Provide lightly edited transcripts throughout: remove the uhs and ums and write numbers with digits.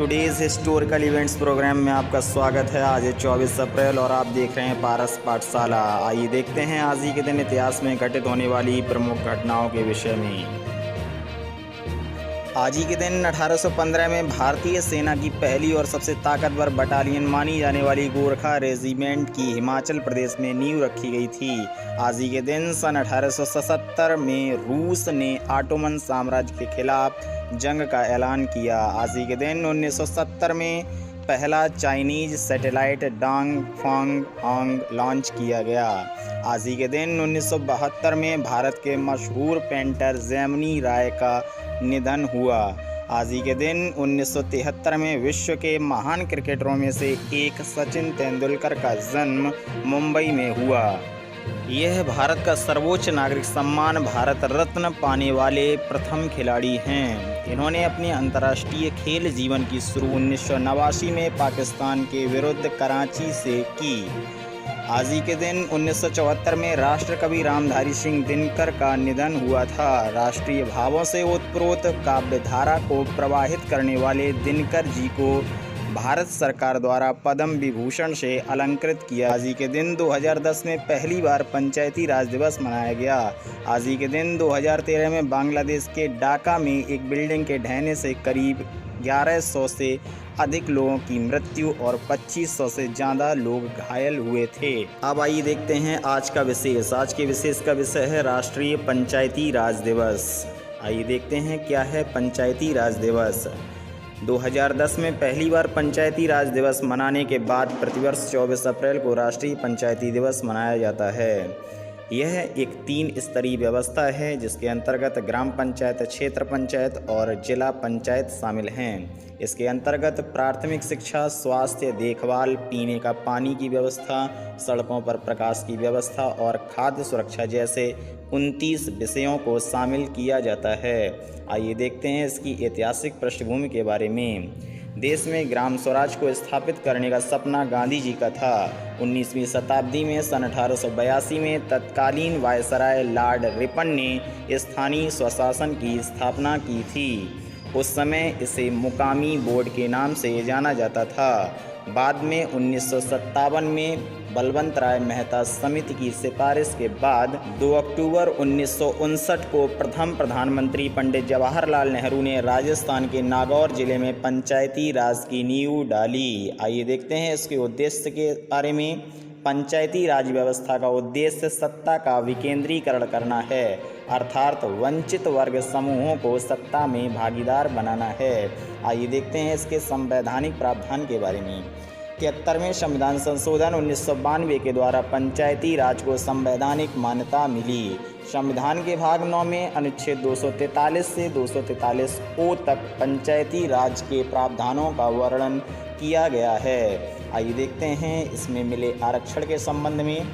Today's historical events programme में आपका स्वागत है। आज है 24 अप्रैल और आप देख रहे हैं पारस पाठशाला। आइए देखते हैं आज ही के दिन इतिहास में घटित होने वाली प्रमुख घटनाओं के विषय में। आज ही के दिन 1815 में भारतीय सेना की पहली और सबसे ताकतवर बटालियन मानी जाने वाली गोरखा रेजिमेंट की हिमाचल प्रदेश में नींव रखी गई थी। आज ही के दिन सन 1877 में रूस ने ऑटोमन साम्राज्य के खिलाफ जंग का ऐलान किया। आज ही के दिन 1970 में पहला चाइनीज सैटेलाइट डांग फांग होंग लॉन्च किया गया। आज ही के दिन 1972 में भारत के मशहूर पेंटर जैमिनी राय का निधन हुआ। आज ही के दिन 1973 में विश्व के महान क्रिकेटरों में से एक सचिन तेंदुलकर का जन्म मुंबई में हुआ। यह भारत का सर्वोच्च नागरिक सम्मान भारत रत्न पाने वाले प्रथम खिलाड़ी हैं। इन्होंने अपने अंतर्राष्ट्रीय खेल जीवन की शुरू 1989 में पाकिस्तान के विरुद्ध कराची से की। आज ही के दिन 1974 में राष्ट्र कवि रामधारी सिंह दिनकर का निधन हुआ था। राष्ट्रीय भावों से ओतप्रोत काव्यधारा को प्रवाहित करने वाले दिनकर जी को भारत सरकार द्वारा पद्म विभूषण से अलंकृत किया। आज ही के दिन 2010 में पहली बार पंचायती राज दिवस मनाया गया। आज ही के दिन 2013 में बांग्लादेश के ढाका में एक बिल्डिंग के ढहने से करीब 1100 से अधिक लोगों की मृत्यु और 2500 से ज़्यादा लोग घायल हुए थे। अब आइए देखते हैं आज का विशेष। आज के विशेष का विषय है राष्ट्रीय पंचायती राज दिवस। आइए देखते हैं क्या है पंचायती राज दिवस। 2010 में पहली बार पंचायती राज दिवस मनाने के बाद प्रतिवर्ष 24 अप्रैल को राष्ट्रीय पंचायती दिवस मनाया जाता है। यह एक 3 स्तरीय व्यवस्था है जिसके अंतर्गत ग्राम पंचायत, क्षेत्र पंचायत और जिला पंचायत शामिल हैं। इसके अंतर्गत प्राथमिक शिक्षा, स्वास्थ्य देखभाल, पीने का पानी की व्यवस्था, सड़कों पर प्रकाश की व्यवस्था और खाद्य सुरक्षा जैसे 29 विषयों को शामिल किया जाता है। आइए देखते हैं इसकी ऐतिहासिक पृष्ठभूमि के बारे में। देश में ग्राम स्वराज को स्थापित करने का सपना गांधी जी का था। 19वीं शताब्दी में सन 1882 में तत्कालीन वायसराय लॉर्ड रिपन ने स्थानीय स्वशासन की स्थापना की थी। उस समय इसे मुकामी बोर्ड के नाम से जाना जाता था। बाद में 1957 में बलवंत राय मेहता समिति की सिफारिश के बाद 2 अक्टूबर 1959 को प्रथम प्रधानमंत्री पंडित जवाहरलाल नेहरू ने राजस्थान के नागौर जिले में पंचायती राज की नींव डाली। आइए देखते हैं इसके उद्देश्य के बारे में। पंचायती राज व्यवस्था का उद्देश्य सत्ता का विकेंद्रीकरण करना है, अर्थात वंचित वर्ग समूहों को सत्ता में भागीदार बनाना है। आइए देखते हैं इसके संवैधानिक प्रावधान के बारे में। 73वें संविधान संशोधन 1992 के द्वारा पंचायती राज को संवैधानिक मान्यता मिली। संविधान के भाग 9 में अनुच्छेद 243 से 243 ओ तक पंचायती राज के प्रावधानों का वर्णन किया गया है। आइए देखते हैं इसमें मिले आरक्षण के संबंध में।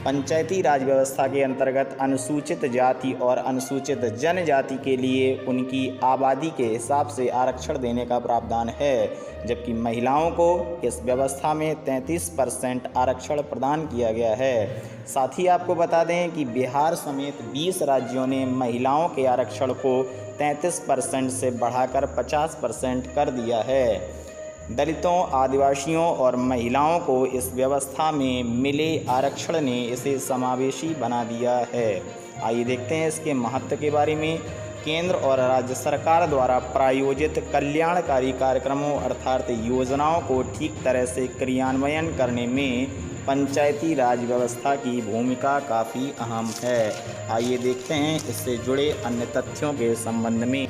पंचायती राज व्यवस्था के अंतर्गत अनुसूचित जाति और अनुसूचित जनजाति के लिए उनकी आबादी के हिसाब से आरक्षण देने का प्रावधान है, जबकि महिलाओं को इस व्यवस्था में 33% आरक्षण प्रदान किया गया है। साथ ही आपको बता दें कि बिहार समेत 20 राज्यों ने महिलाओं के आरक्षण को 33% से बढ़ाकर 50% कर दिया है। दलितों, आदिवासियों और महिलाओं को इस व्यवस्था में मिले आरक्षण ने इसे समावेशी बना दिया है। आइए देखते हैं इसके महत्व के बारे में। केंद्र और राज्य सरकार द्वारा प्रायोजित कल्याणकारी कार्यक्रमों अर्थात योजनाओं को ठीक तरह से क्रियान्वयन करने में पंचायती राज व्यवस्था की भूमिका काफ़ी अहम है। आइए देखते हैं इससे जुड़े अन्य तथ्यों के संबंध में।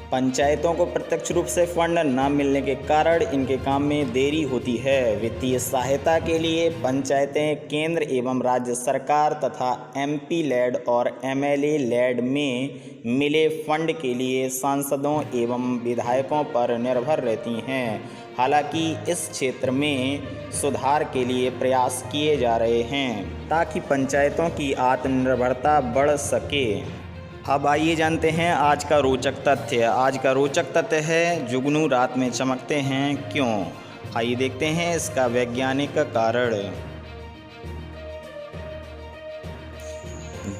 पंचायतों को प्रत्यक्ष रूप से फंड न मिलने के कारण इनके काम में देरी होती है। वित्तीय सहायता के लिए पंचायतें केंद्र एवं राज्य सरकार तथा MP लेड और MLA लेड में मिले फंड के लिए सांसदों एवं विधायकों पर निर्भर रहती हैं। हालांकि इस क्षेत्र में सुधार के लिए प्रयास किए जा रहे हैं ताकि पंचायतों की आत्मनिर्भरता बढ़ सके। अब आइए जानते हैं आज का रोचक तथ्य। आज का रोचक तथ्य है जुगनू रात में चमकते हैं क्यों। आइए देखते हैं इसका वैज्ञानिक कारण।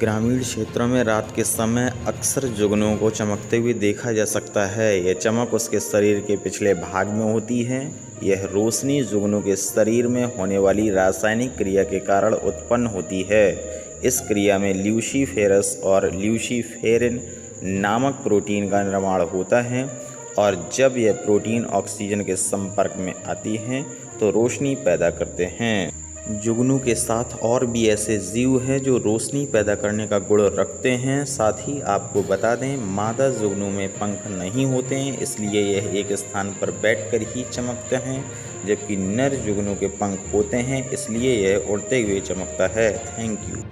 ग्रामीण क्षेत्रों में रात के समय अक्सर जुगनुओं को चमकते हुए देखा जा सकता है। यह चमक उसके शरीर के पिछले भाग में होती है। यह रोशनी जुगनू के शरीर में होने वाली रासायनिक क्रिया के कारण उत्पन्न होती है। इस क्रिया में ल्यूसीफेरस और ल्यूसीफेरिन नामक प्रोटीन का निर्माण होता है और जब यह प्रोटीन ऑक्सीजन के संपर्क में आती हैं तो रोशनी पैदा करते हैं। जुगनू के साथ और भी ऐसे जीव हैं जो रोशनी पैदा करने का गुण रखते हैं। साथ ही आपको बता दें, मादा जुगनू में पंख नहीं होते हैं, इसलिए यह एक स्थान पर बैठकर ही चमकते हैं, जबकि नर जुगनू के पंख होते हैं, इसलिए यह उड़ते हुए चमकता है। Thank you.